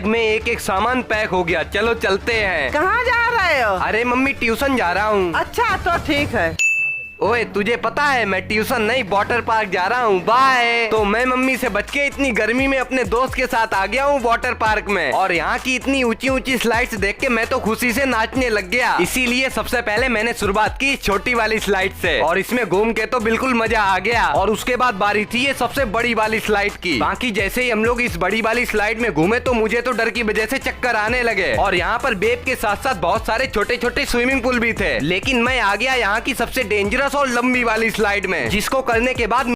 Bag में एक एक सामान पैक हो गया। चलो चलते हैं। कहाँ जा रहे हो? अरे मम्मी ट्यूशन जा रहा हूँ। अच्छा तो ठीक है। ओए तुझे पता है मैं ट्यूशन नहीं वाटर पार्क जा रहा हूँ। बाय। तो मैं मम्मी से बच के इतनी गर्मी में अपने दोस्त के साथ आ गया हूँ वाटर पार्क में। और यहाँ की इतनी ऊंची ऊंची स्लाइड्स देख के मैं तो खुशी से नाचने लग गया। इसीलिए सबसे पहले मैंने शुरुआत की छोटी वाली स्लाइड से और इसमें घूम के तो बिल्कुल मजा आ गया। और उसके बाद बारी थी ये सबसे बड़ी वाली स्लाइड की। बाकी जैसे ही हम लोग इस बड़ी वाली स्लाइड में घूमे तो मुझे तो डर की वजह से चक्कर आने लगे। और यहाँ पर बेब के साथ साथ बहुत सारे छोटे छोटे स्विमिंग पूल भी थे। लेकिन मैं आ गया यहाँ की सबसे डेंजरस और लंबी वाली स्लाइड में, जिसको करने के बाद